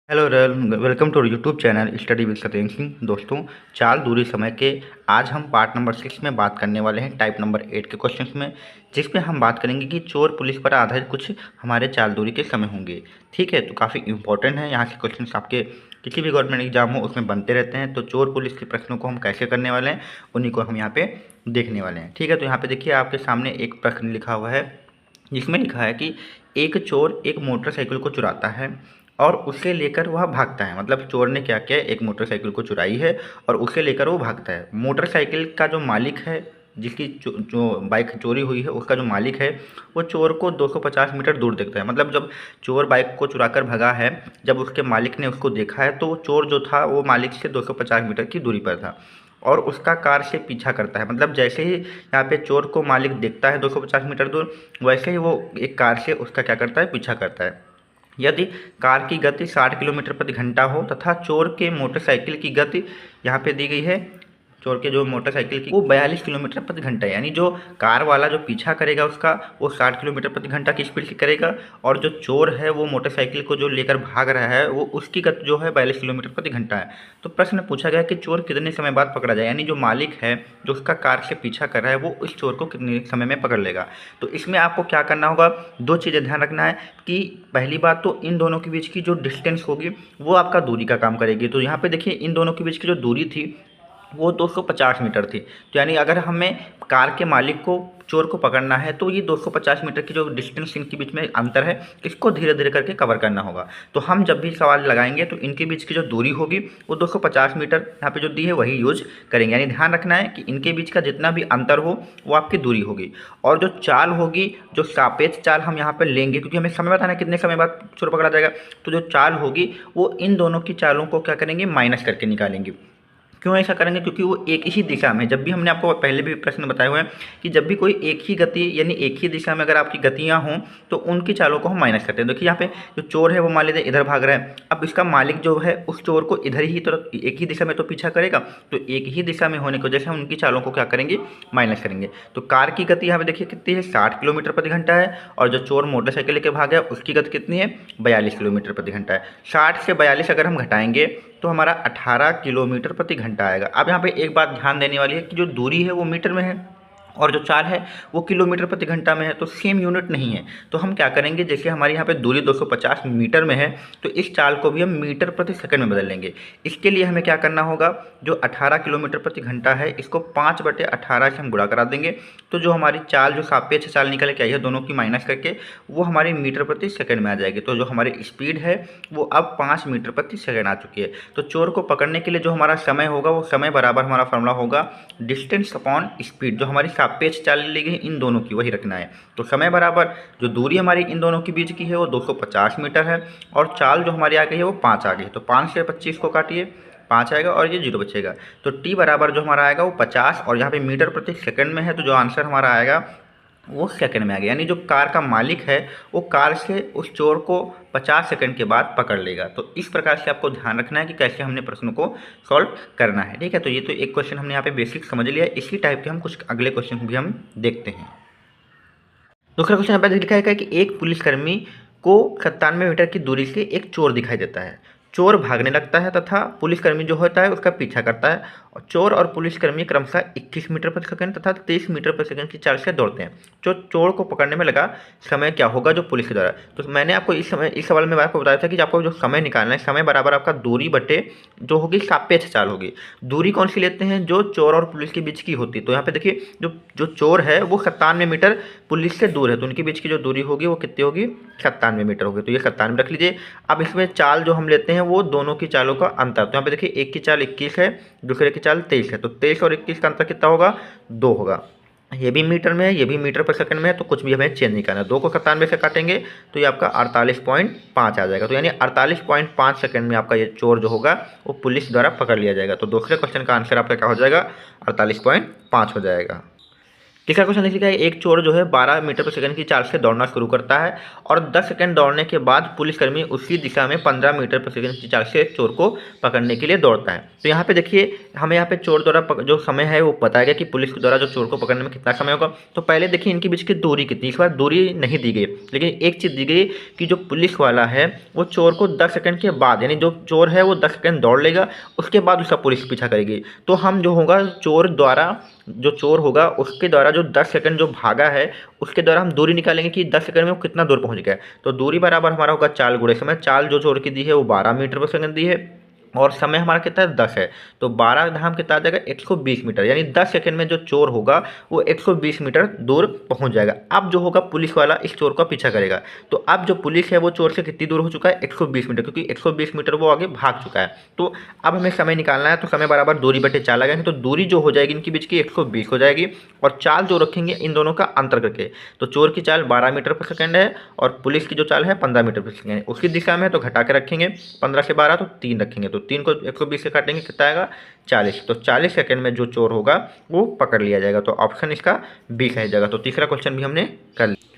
Hello welcome to YouTube channel study with Satyendra Singh. दोस्तों, चाल दूरी समय के आज हम पार्ट नंबर 6 में बात करने वाले हैं टाइप नंबर 8 के क्वेश्चंस में, जिसमें हम बात करेंगे कि चोर पुलिस पर आधारित कुछ हमारे चाल दूरी के समय होंगे। ठीक है, तो काफ़ी इंपॉर्टेंट है। यहाँ के क्वेश्चंस आपके किसी भी गवर्नमेंट एग्जाम हो उसमें बनते रहते हैं। तो चोर पुलिस के प्रश्नों को हम कैसे करने वाले हैं उन्हीं को हम यहाँ पे देखने वाले हैं। ठीक है, तो यहाँ पे देखिए आपके सामने एक प्रश्न लिखा हुआ है जिसमें लिखा है कि एक चोर एक मोटरसाइकिल को चुराता है और उसे लेकर वह भागता है। मतलब चोर ने क्या किया, एक मोटरसाइकिल को चुराई है और उसे लेकर वो भागता है। मोटरसाइकिल का जो मालिक है, जिसकी जो बाइक चोरी हुई है, उसका जो मालिक है वो चोर को 250 मीटर दूर देखता है। मतलब जब चोर बाइक को चुराकर भगा है, जब उसके मालिक ने उसको देखा है तो चोर जो था वो मालिक से 250 मीटर की दूरी पर था और उसका कार से पीछा करता है। मतलब जैसे ही यहाँ पे चोर को मालिक देखता है 250 मीटर दूर, वैसे ही वो एक कार से उसका क्या करता है, पीछा करता है। यदि कार की गति 60 किलोमीटर प्रति घंटा हो तथा चोर के मोटरसाइकिल की गति यहाँ पे दी गई है, चोर के जो मोटरसाइकिल की वो 42 किलोमीटर प्रति घंटा है। यानी जो कार वाला जो पीछा करेगा उसका वो 60 किलोमीटर प्रति घंटा की स्पीड से करेगा और जो चोर है वो मोटरसाइकिल को जो लेकर भाग रहा है वो उसकी गति जो है 42 किलोमीटर प्रति घंटा है। तो प्रश्न पूछा गया कि चोर कितने समय बाद पकड़ा जाए, यानी जो मालिक है जो उसका कार से पीछा कर रहा है वो उस चोर को कितने समय में पकड़ लेगा। तो इसमें आपको क्या करना होगा, दो चीज़ें ध्यान रखना है कि पहली बात तो इन दोनों के बीच की जो डिस्टेंस होगी वो आपका दूरी का काम करेगी। तो यहाँ पे देखिए इन दोनों के बीच की जो दूरी थी वो 250 मीटर थी। तो यानी अगर हमें कार के मालिक को चोर को पकड़ना है तो ये 250 मीटर की जो डिस्टेंस इनके बीच में अंतर है इसको धीरे धीरे करके कवर करना होगा। तो हम जब भी सवाल लगाएंगे तो इनके बीच की जो दूरी होगी वो 250 मीटर यहाँ पे जो दी है वही यूज करेंगे। यानी ध्यान रखना है कि इनके बीच का जितना भी अंतर हो वो आपकी दूरी होगी। और जो चाल होगी, जो सापेक्ष चाल हम यहाँ पर लेंगे क्योंकि हमें समय बताना है कितने समय बाद चोर पकड़ा जाएगा, तो जो चाल होगी वो इन दोनों की चालों को क्या करेंगे, माइनस करके निकालेंगे। क्यों ऐसा करेंगे, क्योंकि वो एक ही दिशा में, जब भी हमने आपको पहले भी प्रश्न बताए हुए हैं कि जब भी कोई एक ही गति यानी एक ही दिशा में अगर आपकी गतियां हों तो उनकी चालों को हम माइनस करते हैं। देखिए यहाँ पे जो चोर है वो मान लीजिए इधर भाग रहा है, अब इसका मालिक जो है उस चोर को इधर ही तो एक ही दिशा में तो पीछा करेगा, तो एक ही दिशा में होने की वजह से हम उनकी चालों को क्या करेंगे, माइनस करेंगे। तो कार की गति यहाँ पे देखिए कितनी है, 60 किलोमीटर प्रति घंटा है और जो चोर मोटरसाइकिल लेकर भाग गया उसकी गति कितनी है, 42 किलोमीटर प्रति घंटा है। 60 से 42 अगर हम घटाएंगे तो हमारा 18 किलोमीटर प्रति घंटा आएगा। अब यहाँ पे एक बात ध्यान देने वाली है कि जो दूरी है वो मीटर में है और जो चाल है वो किलोमीटर प्रति घंटा में है, तो सेम यूनिट नहीं है। तो हम क्या करेंगे, जैसे हमारे यहाँ पे दूरी 250 मीटर में है तो इस चाल को भी हम मीटर प्रति सेकंड में बदल लेंगे। इसके लिए हमें क्या करना होगा, जो 18 किलोमीटर प्रति घंटा है इसको 5/18 से हम गुणा करा देंगे। तो जो हमारी चाल, जो सापेक्ष चाल निकल के आई है दोनों की माइनस करके, वो हमारी मीटर प्रति सेकंड में आ जाएगी। तो जो हमारी स्पीड है वो अब 5 मीटर प्रति सेकंड आ चुकी है। तो चोर को पकड़ने के लिए जो हमारा समय होगा वो समय बराबर हमारा फॉर्मूला होगा डिस्टेंस अपॉन स्पीड। जो हमारी सापेक्ष चाल ली गई इन दोनों की वही रखना है। तो समय बराबर जो दूरी हमारी इन दोनों के बीच की है वो 250 मीटर है और चाल जो हमारी आ गई है वो 5 आ गई है। तो 5 से 25 को काटिए, 5 आएगा और ये 0 बचेगा। तो टी बराबर जो हमारा आएगा वो 50 और यहाँ पे मीटर प्रति सेकंड में है, तो जो आंसर हमारा आएगा वो सेकंड में आ गया। यानी जो कार का मालिक है वो कार से उस चोर को 50 सेकंड के बाद पकड़ लेगा। तो इस प्रकार से आपको ध्यान रखना है कि कैसे हमने प्रश्न को सॉल्व करना है। ठीक है, तो ये तो एक क्वेश्चन हमने यहाँ पे बेसिक समझ लिया। इसी टाइप के हम कुछ अगले क्वेश्चन भी हम देखते हैं। दूसरा क्वेश्चन यहाँ पे लिखा है कि एक पुलिसकर्मी को 97 मीटर की दूरी से एक चोर दिखाई देता है। चोर भागने लगता है तथा पुलिसकर्मी जो होता है उसका पीछा करता है और चोर और पुलिसकर्मी क्रमशः 21 मीटर प्रति सेकंड तथा 23 मीटर प्रति सेकंड की चाल से दौड़ते हैं। जो चोर को पकड़ने में लगा समय क्या होगा जो पुलिस के द्वारा। तो मैंने आपको इस सवाल में आपको बताया था कि आपको जो समय निकालना है, समय बराबर आपका दूरी बटे जो होगी सापेक्ष चाल होगी। दूरी कौन सी लेते हैं, जो चोर और पुलिस के बीच की होती है। तो यहाँ पे देखिए जो चोर है वो 97 मीटर पुलिस से दूर है, तो उनके बीच की जो दूरी होगी वो कितनी होगी, 97 मीटर होगी। तो ये 97 रख लीजिए। अब इसमें चाल जो हम लेते हैं वो दोनों की चालों का अंतर। तो यहाँ पे देखिए एक की चाल 21 है, दूसरे की चाल 23 है, तो 23 और 21 का अंतर कितना होगा, 2 होगा। ये भी मीटर में है, ये भी मीटर पर सेकंड में है, तो कुछ भी हमें चेंज नहीं करना है। 2 को 97 से काटेंगे तो ये आपका 48.5 आ जाएगा। तो यानी 48.5 सेकंड में आपका ये चोर जो होगा वो पुलिस द्वारा पकड़ लिया जाएगा। तो दूसरे क्वेश्चन का आंसर आपका क्या हो जाएगा, 48.5 हो जाएगा। तीसरा क्वेश्चन लिखा है, एक चोर जो है 12 मीटर पर सेकंड की चाल से दौड़ना शुरू करता है और 10 सेकंड दौड़ने के बाद पुलिसकर्मी उसी दिशा में 15 मीटर पर सेकंड की चाल से चोर को पकड़ने के लिए दौड़ता है। तो यहाँ पे देखिए हमें यहाँ पे चोर द्वारा जो समय है वो बताया गया कि पुलिस के द्वारा जो चोर को पकड़ने में कितना समय होगा। तो पहले देखिए इनके बीच की दूरी कितनी, इस बार दूरी नहीं दी गई, लेकिन एक चीज़ दी गई कि जो पुलिस वाला है वो चोर को 10 सेकंड के बाद, यानी जो चोर है वो 10 सेकंड दौड़ लेगा, उसके बाद उसका पुलिस पीछा करेगी। तो हम जो होगा चोर द्वारा, जो चोर होगा उसके द्वारा जो 10 सेकंड जो भागा है उसके द्वारा हम दूरी निकालेंगे कि 10 सेकंड में वो कितना दूर पहुंच गया। तो दूरी बराबर हमारा होगा चाल गुणे समय। चाल जो चोर की दी है वो 12 मीटर पर सेकंड दी है और समय हमारा कितना है 10 है। तो 12 धाम कितना आ जाएगा 120 मीटर, यानी 10 सेकंड में जो चोर होगा वो 120 मीटर दूर पहुंच जाएगा। अब जो होगा पुलिस वाला इस चोर का पीछा करेगा। तो अब जो पुलिस है वो चोर से कितनी दूर हो चुका है 120 मीटर, क्योंकि 120 मीटर वो आगे भाग चुका है। तो अब हमें समय निकालना है, तो समय बराबर दूरी बटे चाल लगाएंगे। तो दूरी जो हो जाएगी इनके बीच की 120 हो जाएगी और चाल जो रखेंगे इन दोनों का अंतर करके। तो चोर की चाल 12 मीटर पर सेकंड है और पुलिस की जो चाल है 15 मीटर पर सेकंड है। उसकी दिशा में है तो घटा के रखेंगे, 15 से 12 तो 3 रखेंगे, तो 3 को 120 से काटेंगे कितना आएगा 40। तो 40 सेकंड में जो चोर होगा वो पकड़ लिया जाएगा। तो ऑप्शन इसका बी कहा जाएगा। तो तीसरा क्वेश्चन भी हमने कर लिया।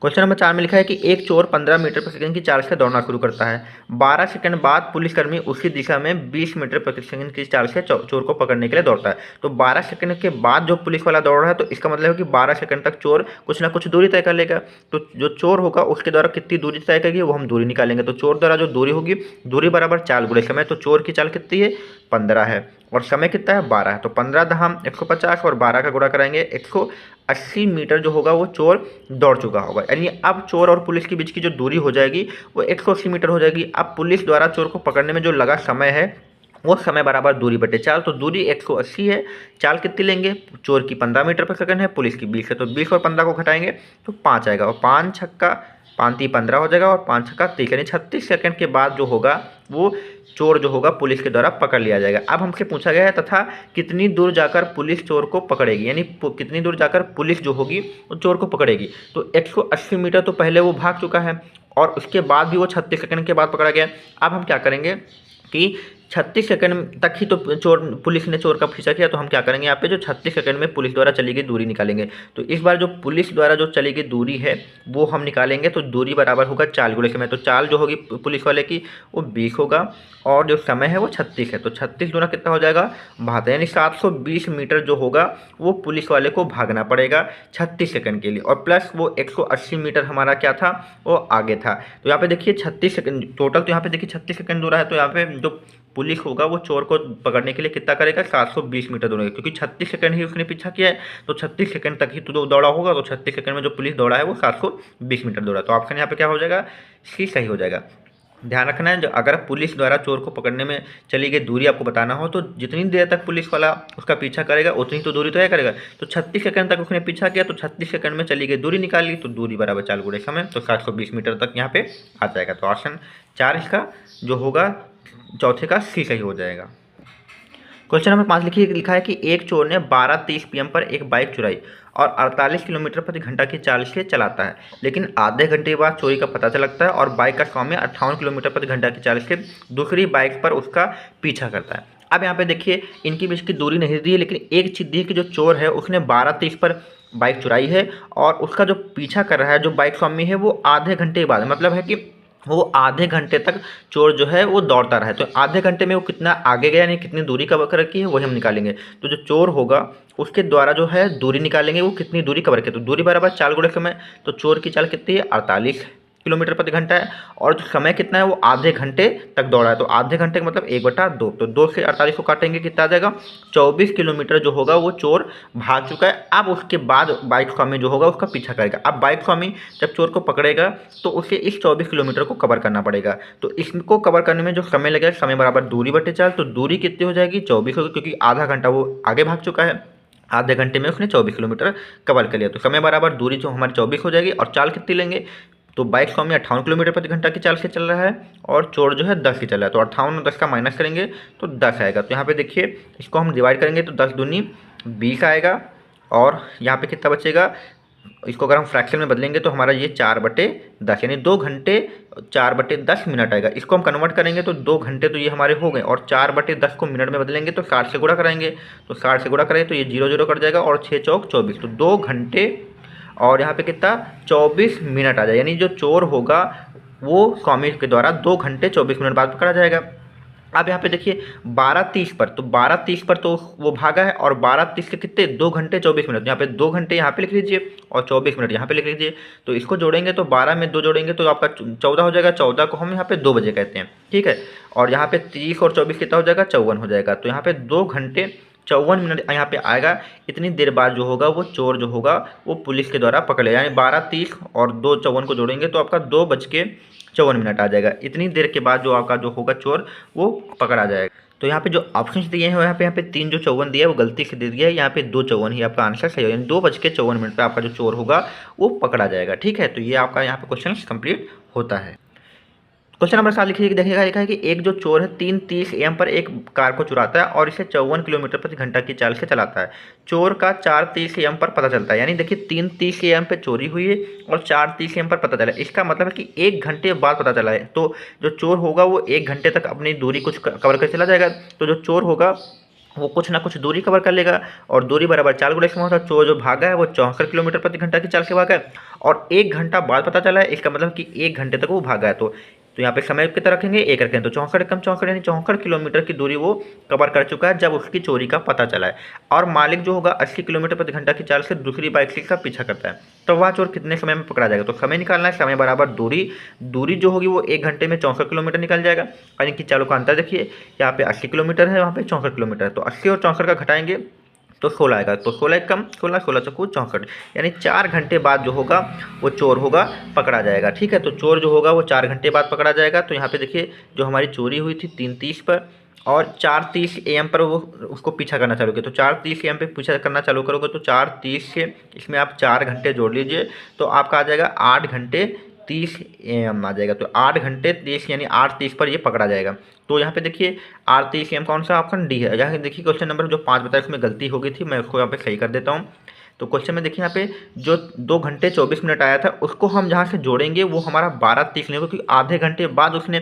क्वेश्चन नंबर 4 में लिखा है कि एक चोर 15 मीटर पर सेकंड की चाल से दौड़ना शुरू करता है। 12 सेकंड बाद पुलिसकर्मी उसी दिशा में 20 मीटर प्रति सेकंड की चाल से चोर को पकड़ने के लिए दौड़ता है। तो 12 सेकंड के बाद जो पुलिस वाला दौड़ रहा है तो इसका मतलब है कि 12 सेकंड तक चोर कुछ ना कुछ दूरी तय कर लेगा। तो जो चोर होगा उसके द्वारा कितनी दूरी तय करेगी वो हम दूरी निकालेंगे। तो चोर द्वारा जो दूरी होगी, दूरी बराबर चाल गुणे समय। तो चोर की चाल कितनी है 15 है और समय कितना है 12 है। तो 15 धाम 150 और 12 का गुणा कराएंगे 180 मीटर जो होगा वो चोर दौड़ चुका होगा। यानी अब चोर और पुलिस के बीच की जो दूरी हो जाएगी वो 180 मीटर हो जाएगी। अब पुलिस द्वारा चोर को पकड़ने में जो लगा समय है वो समय बराबर दूरी बटे चाल। तो दूरी 180 है, चाल कितनी लेंगे, चोर की 15 मीटर पर सेकंड है, पुलिस की 20 है। तो 20 और 15 को घटाएंगे तो 5 आएगा और 5 छक्का 5 × 15 हो जाएगा और 5 छक्का 30, यानी 36 सेकंड के बाद जो होगा वो चोर जो होगा पुलिस के द्वारा पकड़ लिया जाएगा। अब हमसे पूछा गया है तथा कितनी दूर जाकर पुलिस चोर को पकड़ेगी, यानी कितनी दूर जाकर पुलिस जो होगी वो चोर को पकड़ेगी। तो 180 मीटर तो पहले वो भाग चुका है और उसके बाद भी वो 36 सेकंड के बाद पकड़ा गया। अब हम क्या करेंगे कि 36 सेकंड तक ही तो पुलिस ने चोर का पीछा किया, तो हम क्या करेंगे यहाँ पे जो 36 सेकंड में पुलिस द्वारा चली गई दूरी निकालेंगे। तो इस बार जो पुलिस द्वारा जो चली गई दूरी है वो हम निकालेंगे। तो दूरी बराबर होगा चाल गुणे समय। तो चाल जो होगी पुलिस वाले की वो 20 होगा और जो समय है वो 36 है। तो 36 गुना कितना हो जाएगा 72, यानी 720 मीटर जो होगा वो पुलिस वाले को भागना पड़ेगा 36 सेकंड के लिए और प्लस वो 180 मीटर हमारा क्या था वो आगे था। तो यहाँ पे देखिए 36 सेकंड टोटल, तो यहाँ पे देखिए 36 सेकंड दूर है। तो यहाँ पे जो पुलिस होगा वो चोर को पकड़ने के लिए कितना करेगा 720 मीटर दौड़ेगा, क्योंकि 36 सेकंड ही उसने पीछा किया है। तो 36 सेकंड तक ही तो दौड़ा होगा। तो 36 सेकंड में जो पुलिस दौड़ा है वो 720 मीटर दौड़ा। तो ऑप्शन यहाँ पे क्या हो जाएगा सी सही हो जाएगा। ध्यान रखना है, अगर पुलिस द्वारा चोर को पकड़ने में चली गई दूरी आपको बताना हो तो जितनी देर तक पुलिस वाला उसका पीछा करेगा उतनी तो दूरी तय करेगा। तो 36 सेकंड तक उसने पीछा किया तो 36 सेकंड में चली गई दूरी निकाल ली, तो दूरी बराबर चाल गुणे समय। तो 720 मीटर तक यहाँ पे आ जाएगा। तो ऑप्शन 4 इसका जो होगा चौथे का सी सही हो जाएगा। क्वेश्चन नंबर 5 लिखा है कि एक चोर ने 12:30 PM पर एक बाइक चुराई और 48 किलोमीटर प्रति घंटा की चाल से चलाता है, लेकिन आधे घंटे बाद चोरी का पता चलता है और बाइक का स्वामी 58 किलोमीटर प्रति घंटा की चाल से दूसरी बाइक पर उसका पीछा करता है। अब यहाँ पे देखिए इनकी बीच की दूरी नहीं दी है, लेकिन एक चीज़ दी है कि जो चोर है उसने 12:30 पर बाइक चुराई है और उसका जो पीछा कर रहा है जो बाइक स्वामी है वो आधे घंटे बाद, मतलब है कि वो आधे घंटे तक चोर जो है वो दौड़ता रहा है। तो आधे घंटे में वो कितना आगे गया, यानी कितनी दूरी कवर कर रखी है वही हम निकालेंगे। तो जो चोर होगा उसके द्वारा जो है दूरी निकालेंगे वो कितनी दूरी कवर की। तो दूरी बराबर चाल गुणे समय। तो चोर की चाल कितनी है 48 किलोमीटर प्रति घंटा है और जो समय कितना है वो आधे घंटे तक दौड़ा है। तो आधे घंटे का मतलब 1/2। तो 2 से 48 को काटेंगे कितना आ जाएगा 24 किलोमीटर जो होगा वो चोर भाग चुका है। अब उसके बाद बाइक स्वामी जो होगा उसका पीछा करेगा। अब बाइक स्वामी जब चोर को पकड़ेगा तो उसे इस 24 किलोमीटर को कवर करना पड़ेगा। तो इसको कवर करने में जो समय लगेगा समय बराबर दूरी बटे चाल। तो दूरी कितनी हो जाएगी 24 होगी, क्योंकि आधा घंटा वो आगे भाग चुका है, आधे घंटे में उसने 24 किलोमीटर कवर कर लिया। तो समय बराबर दूरी जो हमारी 24 हो जाएगी और चाल कितनी लेंगे, तो बाइक स्वामी 58 किलोमीटर प्रति घंटा की चाल से चल रहा है और चोर जो है 10 की चल रहा है। तो 58 और 10 का माइनस करेंगे तो 10 आएगा। तो यहाँ पे देखिए इसको हम डिवाइड करेंगे तो 10 दूनी 20 आएगा और यहाँ पे कितना बचेगा इसको अगर हम फ्रैक्शन में बदलेंगे तो हमारा ये 4/10 यानी 2 घंटे 4/10 मिनट आएगा। इसको हम कन्वर्ट करेंगे तो 2 घंटे तो ये हमारे हो गए, और 4/10 को मिनट में बदलेंगे तो 60 से गुणा कराएंगे, तो 60 से गुणा करें तो ये 0 0 कट जाएगा, और 6 चौक 24, तो 2 घंटे और यहाँ पे कितना 24 मिनट आ जाएगा। यानी जो चोर होगा वो स्वामी के द्वारा 2 घंटे 24 मिनट बाद पकड़ा जाएगा। अब यहाँ पे देखिए 12:30 पर, तो 12:30 पर तो वो भागा है, और 12:30 के कितने 2 घंटे 24 मिनट, यहाँ पे 2 घंटे यहाँ पे लिख लीजिए और 24 मिनट यहाँ पे लिख लीजिए। तो इसको जोड़ेंगे तो 12 में 2 जोड़ेंगे तो आपका 14 हो जाएगा। 14 को हम यहाँ पे 2 बजे कहते हैं, ठीक है। और यहाँ पे 30 और 24 कितना हो जाएगा 54 हो जाएगा। तो यहाँ पे 2 घंटे 54 मिनट यहाँ पे आएगा। इतनी देर बाद जो होगा वो चोर जो होगा वो पुलिस के द्वारा पकड़े, यानी 12:30 और 2:54 को जोड़ेंगे तो आपका 2:54 मिनट आ जाएगा। इतनी देर के बाद जो आपका जो होगा चोर वो पकड़ा जाएगा। तो यहाँ पे जो ऑप्शंस दिए हैं यहाँ पे 3 जो 54 दिया है वो गलती से दे दिया है, यहाँ पे 2:54 ही आपका आंसर सही है, यानी 2:54 मिनट पे आपका जो चोर होगा वो पकड़ा जाएगा, ठीक है। तो ये आपका यहाँ पे क्वेश्चन कंप्लीट होता है। क्वेश्चन नंबर 7 लिखिए, देखिएगा लिखा है कि एक जो चोर है 3:30 AM पर एक कार को चुराता है और इसे 54 किलोमीटर प्रति घंटा की चाल से चलाता है। चोर का 4:30 AM पर पता चलता है, यानी देखिए 3:30 AM पे चोरी हुई है और 4:30 AM पर पता चला। इसका मतलब है कि 1 घंटे बाद पता चला है, तो जो चोर होगा वो 1 घंटे तक अपनी दूरी कुछ कवर कर चला जाएगा। तो जो चोर होगा वो कुछ ना कुछ दूरी कवर कर लेगा, और दूरी बराबर 4 गुणा इसमें होता है। चोर जो भागा है वो 64 किलोमीटर प्रति घंटा की चाल से भागा है, और 1 घंटा बाद पता चला है। इसका मतलब कि 1 घंटे तक वो भागा है। तो यहाँ पे समय कितना रखेंगे 1 रखेंगे, तो 64 कम 64 यानी 64 किलोमीटर की दूरी वो कवर कर चुका है जब उसकी चोरी का पता चला है। और मालिक जो होगा 80 किलोमीटर प्रति घंटा की चाल से दूसरी बाइक से का पीछा करता है, तो वह चोर कितने समय में पकड़ा जाएगा। तो समय निकालना है, समय बराबर दूरी, दूरी जो होगी वो 1 घंटे में 64 किलोमीटर निकल जाएगा। और इनकी चालों का अंतर देखिए, यहाँ पे 80 किलोमीटर है, वहाँ पे 64 किलोमीटर है, तो 80 और 64 का घटाएंगे तो 16 आएगा। तो 16 कम 16, 16 चौको 64, यानी 4 घंटे बाद जो होगा वो चोर होगा पकड़ा जाएगा, ठीक है। तो चोर जो होगा वो 4 घंटे बाद पकड़ा जाएगा। तो यहाँ पे देखिए जो हमारी चोरी हुई थी 3:30 पर, और 4:30 AM पर वो उसको पीछा करना चालू किया। तो 4:30 AM पे पीछा करना चालू करोगे तो 4:30 से इसमें आप 4 घंटे जोड़ लीजिए तो आपका आ जाएगा 8 घंटे 30 AM आ जाएगा। तो 8 घंटे 30 यानी 8:30 पर ये पकड़ा जाएगा। तो यहाँ पे देखिए 8:30 AM कौन सा ऑप्शन डी है। यहाँ देखिए क्वेश्चन नंबर जो 5 बताया उसमें गलती हो गई थी, मैं उसको यहाँ पे सही कर देता हूँ। तो क्वेश्चन में देखिए यहाँ पे जो 2 घंटे 24 मिनट आया था उसको हम जहाँ से जोड़ेंगे वो हमारा 12:30 नहीं होगा, क्योंकि आधे घंटे बाद उसने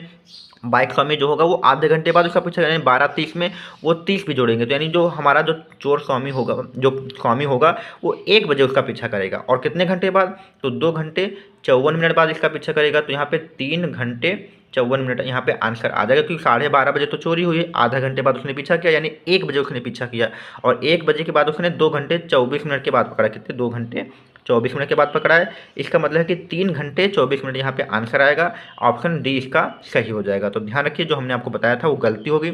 बाइक स्वामी जो होगा वो आधे घंटे बाद उसका पीछा, यानी 12:30 में वो 30 भी जोड़ेंगे। तो यानी जो हमारा जो चोर स्वामी होगा, जो स्वामी होगा वो 1 बजे उसका पीछा करेगा, और कितने घंटे बाद, तो 2 घंटे 54 मिनट बाद इसका पीछा करेगा। तो यहाँ पे 3 घंटे 54 मिनट यहाँ पे आंसर आ जाएगा, क्योंकि 12:30 बजे तो चोरी हुई है, आधा घंटे बाद उसने पीछा किया, यानी 1 बजे उसने पीछा किया, और 1 बजे के बाद उसने 2 घंटे 24 मिनट के बाद पकड़ा। कितने 2 घंटे 24 मिनट के बाद पकड़ा है। इसका मतलब है कि 3 घंटे 24 मिनट यहाँ पे आंसर आएगा। ऑप्शन डी इसका सही हो जाएगा। तो ध्यान रखिए जो हमने आपको बताया था वो गलती होगी,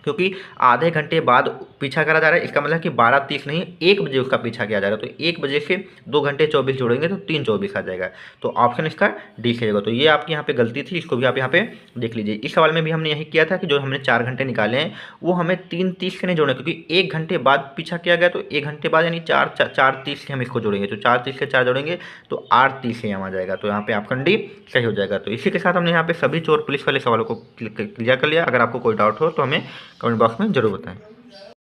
क्योंकि आधे घंटे बाद पीछा करा जा रहा है। इसका मतलब कि 12:30 नहीं 1 बजे उसका पीछा किया जा रहा है। तो 1 बजे से 2 घंटे 24 जोड़ेंगे तो 3:24 आ जाएगा। तो ऑप्शन इसका डी सही होगा। तो ये आपकी यहाँ पे गलती थी, इसको भी आप यहाँ पे देख लीजिए। इस सवाल में भी हमने यही किया था कि जो हमने 4 घंटे निकाले हैं वो हमें 3:30 से नहीं जोड़ना, क्योंकि 1 घंटे बाद पीछा किया गया, तो 1 घंटे बाद यानी 4:30 से हम इसको जोड़ेंगे। तो 4:30 से 4 जोड़ेंगे तो 8:30 से आ जाएगा। तो यहाँ पे ऑप्शन डी सही हो जाएगा। तो इसी के साथ हमने यहाँ पे सभी चोर पुलिस वाले सवालों को क्लियर कर लिया। अगर आपको कोई डाउट हो तो हमें कमेंट बॉक्स में जरूर बताएं।